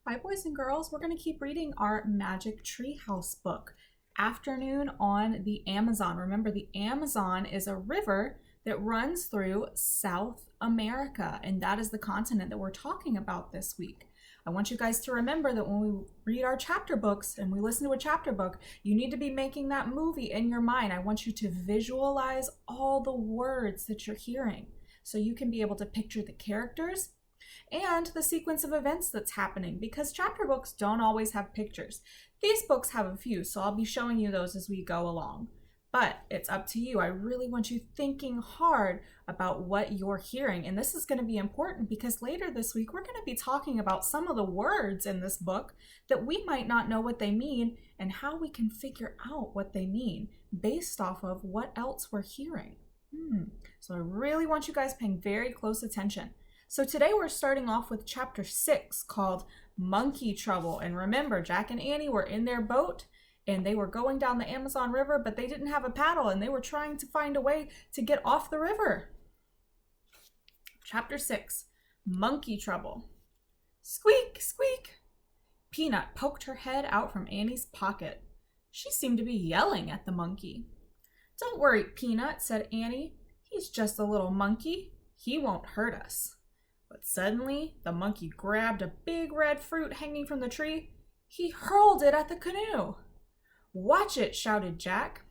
Hi, boys and girls. We're going to keep reading our Magic Treehouse book, Afternoon on the Amazon. Remember, the Amazon is a river that runs through South America, and that is the continent that we're talking about this week. I want you guys to remember that when we read our chapter books and we listen to a chapter book, you need to be making that movie in your mind. I want you to visualize all the words that you're hearing so you can be able to picture the characters and the sequence of events that's happening, because chapter books don't always have pictures. These books have a few, so I'll be showing you those as we go along. But it's up to you. I really want you thinking hard about what you're hearing. And this is going to be important because later this week, we're going to be talking about some of the words in this book that we might not know what they mean and how we can figure out what they mean based off of what else we're hearing. So I really want you guys paying very close attention. So today we're starting off with chapter 6 called Monkey Trouble. And remember, Jack and Annie were in their boat and they were going down the Amazon River, but they didn't have a paddle and they were trying to find a way to get off the river. Chapter 6, Monkey Trouble. Squeak, squeak. Peanut poked her head out from Annie's pocket. She seemed to be yelling at the monkey. Don't worry, Peanut, said Annie. He's just a little monkey. He won't hurt us. But suddenly, the monkey grabbed a big red fruit hanging from the tree. He hurled it at the canoe. Watch it, shouted Jack.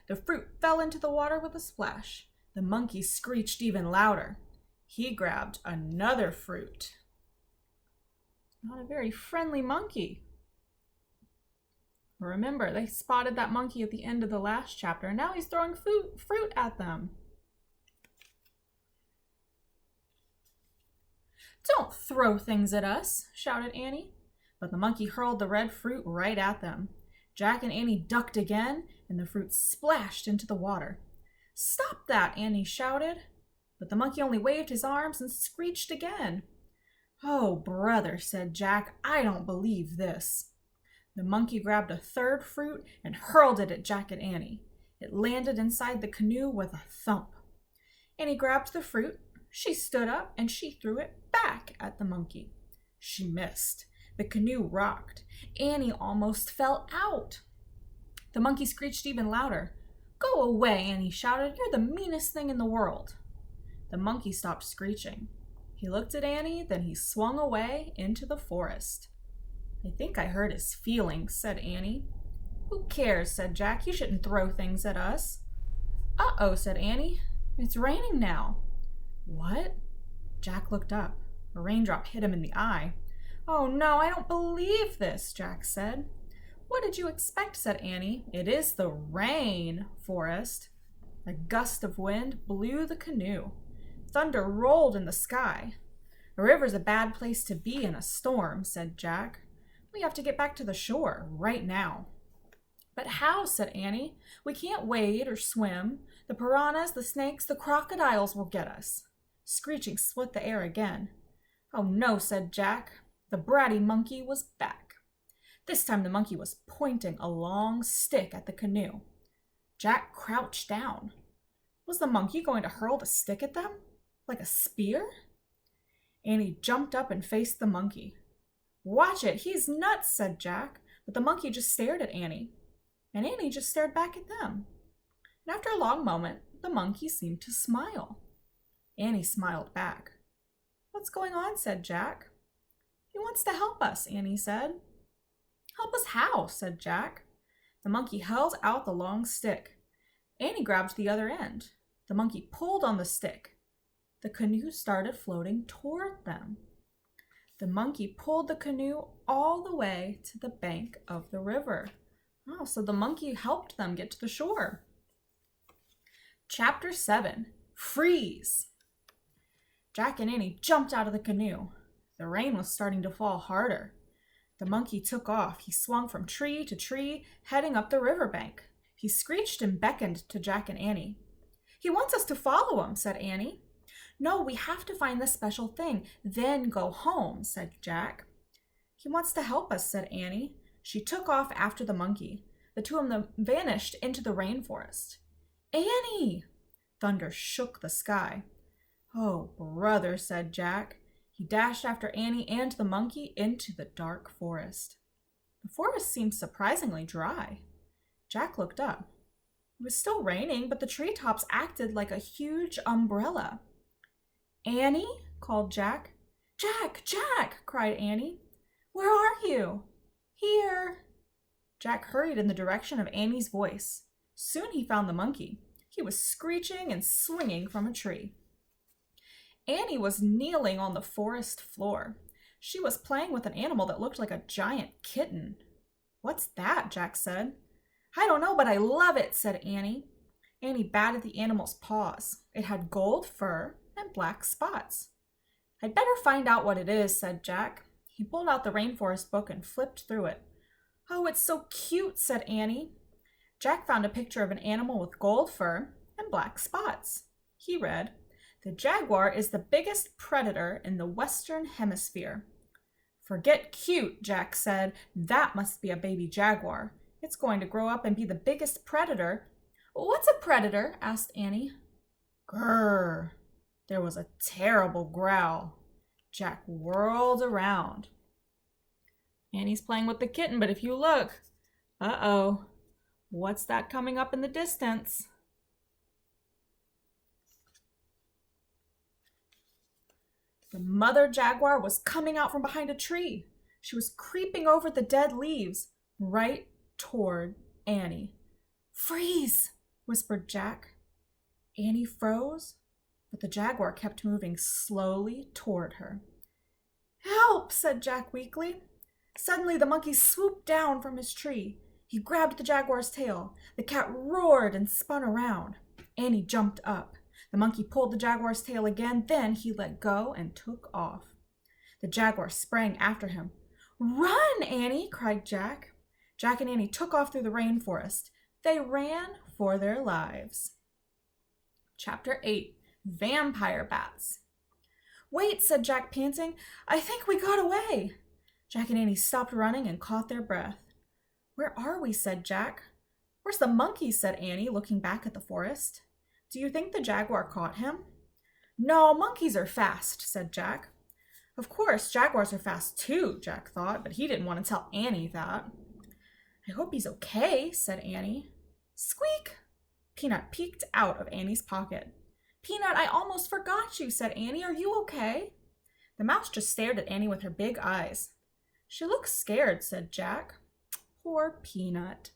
The fruit fell into the water with a splash. The monkey screeched even louder. He grabbed another fruit. Not a very friendly monkey. Remember, they spotted that monkey at the end of the last chapter, and now he's throwing fruit at them. Don't throw things at us, shouted Annie. But the monkey hurled the red fruit right at them. Jack and Annie ducked again, and the fruit splashed into the water. Stop that, Annie shouted. But the monkey only waved his arms and screeched again. Oh, brother, said Jack, I don't believe this. The monkey grabbed a third fruit and hurled it at Jack and Annie. It landed inside the canoe with a thump. Annie grabbed the fruit. She stood up and she threw it back at the monkey. She missed. The canoe rocked. Annie almost fell out. The monkey screeched even louder. Go away, Annie shouted. You're the meanest thing in the world. The monkey stopped screeching. He looked at Annie, then he swung away into the forest. I think I hurt his feelings, said Annie. Who cares, said Jack. You shouldn't throw things at us. Uh-oh, said Annie. It's raining now. What? Jack looked up. A raindrop hit him in the eye. Oh no, I don't believe this, Jack said. What did you expect, said Annie. It is the rain, Forest. A gust of wind blew the canoe. Thunder rolled in the sky. A river's a bad place to be in a storm, said Jack. We have to get back to the shore right now. But how, said Annie. We can't wade or swim. The piranhas, the snakes, the crocodiles will get us. Screeching split the air again. Oh no, said Jack. The bratty monkey was back. This time the monkey was pointing a long stick at the canoe. Jack crouched down. Was the monkey going to hurl the stick at them? Like a spear? Annie jumped up and faced the monkey. Watch it, he's nuts, said Jack, but the monkey just stared at Annie. And Annie just stared back at them. And after a long moment, the monkey seemed to smile. Annie smiled back. What's going on, said Jack. He wants to help us, Annie said. Help us how, said Jack. The monkey held out the long stick. Annie grabbed the other end. The monkey pulled on the stick. The canoe started floating toward them. The monkey pulled the canoe all the way to the bank of the river. Oh, so the monkey helped them get to the shore. Chapter 7, Freeze. Jack and Annie jumped out of the canoe. The rain was starting to fall harder. The monkey took off. He swung from tree to tree, heading up the riverbank. He screeched and beckoned to Jack and Annie. He wants us to follow him, said Annie. No, we have to find the special thing, then go home, said Jack. He wants to help us, said Annie. She took off after the monkey. The two of them vanished into the rainforest. Annie! Thunder shook the sky. Oh, brother, said Jack. He dashed after Annie and the monkey into the dark forest. The forest seemed surprisingly dry. Jack looked up. It was still raining, but the treetops acted like a huge umbrella. "Annie?" called Jack. "Jack! Jack!" cried Annie. "Where are you?" "Here." Jack hurried in the direction of Annie's voice. Soon he found the monkey. He was screeching and swinging from a tree. Annie was kneeling on the forest floor. She was playing with an animal that looked like a giant kitten. "What's that?" Jack said. "I don't know, but I love it," said Annie. Annie batted the animal's paws. It had gold fur and black spots. "I'd better find out what it is," said Jack. He pulled out the rainforest book and flipped through it. "Oh, it's so cute," said Annie. Jack found a picture of an animal with gold fur and black spots. He read, "The jaguar is the biggest predator in the Western Hemisphere." "Forget cute," Jack said. "That must be a baby jaguar. It's going to grow up and be the biggest predator." "What's a predator?" asked Annie. "Grrr." There was a terrible growl. Jack whirled around. Annie's playing with the kitten, but if you look, uh-oh, what's that coming up in the distance? The mother jaguar was coming out from behind a tree. She was creeping over the dead leaves, right toward Annie. "Freeze!" whispered Jack. Annie froze, but the jaguar kept moving slowly toward her. "Help!" said Jack weakly. Suddenly the monkey swooped down from his tree. He grabbed the jaguar's tail. The cat roared and spun around. Annie jumped up. The monkey pulled the jaguar's tail again, then he let go and took off. The jaguar sprang after him. "Run, Annie!" cried Jack. Jack and Annie took off through the rainforest. They ran for their lives. Chapter 8. Vampire Bats. "Wait," said Jack, panting. "I think we got away." Jack and Annie stopped running and caught their breath. "Where are we?" said Jack. "Where's the monkey?" said Annie, looking back at the forest. "Do you think the jaguar caught him?" "No, monkeys are fast," said Jack. Of course, jaguars are fast too, Jack thought, but he didn't want to tell Annie that. "I hope he's okay," said Annie. Squeak! Peanut peeked out of Annie's pocket. "Peanut, I almost forgot you," said Annie. "Are you okay?" The mouse just stared at Annie with her big eyes. "She looks scared," said Jack. "Poor Peanut."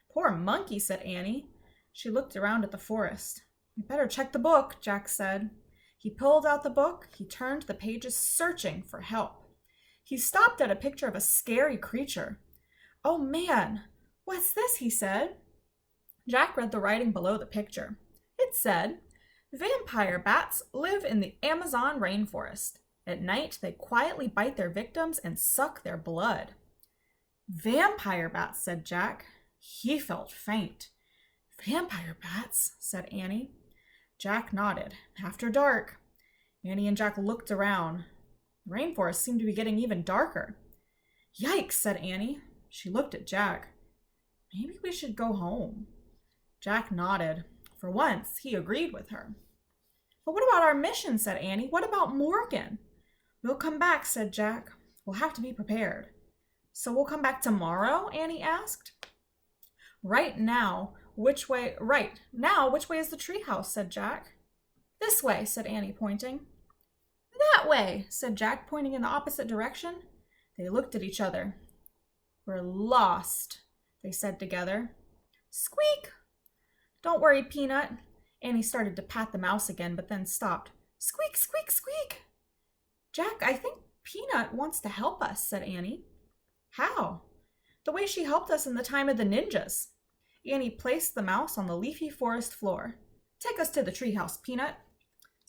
"Poor monkey," said Annie. She looked around at the forest. "You better check the book," Jack said. He pulled out the book. He turned the pages searching for help. He stopped at a picture of a scary creature. "Oh man, what's this?" he said. Jack read the writing below the picture. It said, "Vampire bats live in the Amazon rainforest. At night, they quietly bite their victims and suck their blood." "Vampire bats," said Jack. He felt faint. "Vampire bats," said Annie. Jack nodded. After dark. Annie and Jack looked around. The rainforest seemed to be getting even darker. "Yikes," said Annie. She looked at Jack. "Maybe we should go home." Jack nodded. For once, he agreed with her. "But what about our mission?" said Annie. "What about Morgan?" "We'll come back," said Jack. "We'll have to be prepared." "So we'll come back tomorrow?" Annie asked. Right now, which way is the treehouse?" said Jack. "This way," said Annie, pointing. "That way," said Jack, pointing in the opposite direction. They looked at each other. "We're lost," they said together. Squeak! "Don't worry, Peanut." Annie started to pat the mouse again, but then stopped. Squeak, squeak, squeak! "Jack, I think Peanut wants to help us," said Annie. "How?" "The way she helped us in the time of the ninjas." Annie placed the mouse on the leafy forest floor. "Take us to the treehouse, Peanut."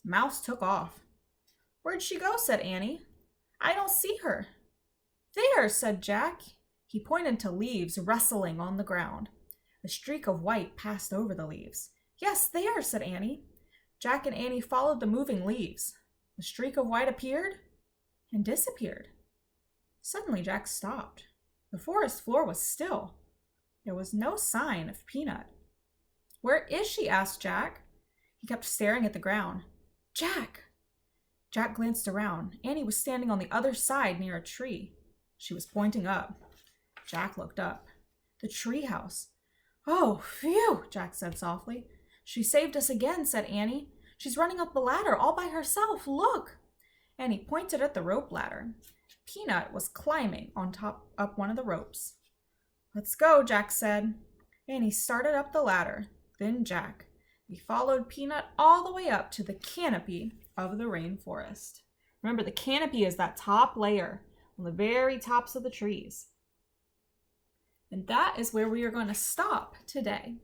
The mouse took off. "Where'd she go?" said Annie. "I don't see her." "There," said Jack. He pointed to leaves rustling on the ground. A streak of white passed over the leaves. "Yes, there," said Annie. Jack and Annie followed the moving leaves. The streak of white appeared and disappeared. Suddenly Jack stopped. The forest floor was still. There was no sign of Peanut. "Where is she?" asked Jack. He kept staring at the ground. "Jack, Jack glanced around. Annie was standing on the other side near a tree. She was pointing up. Jack looked up. The tree house. "Oh, phew," Jack said softly. "She saved us again," said Annie. "She's running up the ladder all by herself. Look." Annie pointed at the rope ladder. Peanut was climbing up one of the ropes. "Let's go," Jack said. Annie started up the ladder, then Jack. He followed Peanut all the way up to the canopy of the rainforest. Remember, the canopy is that top layer on the very tops of the trees. And that is where we are going to stop today.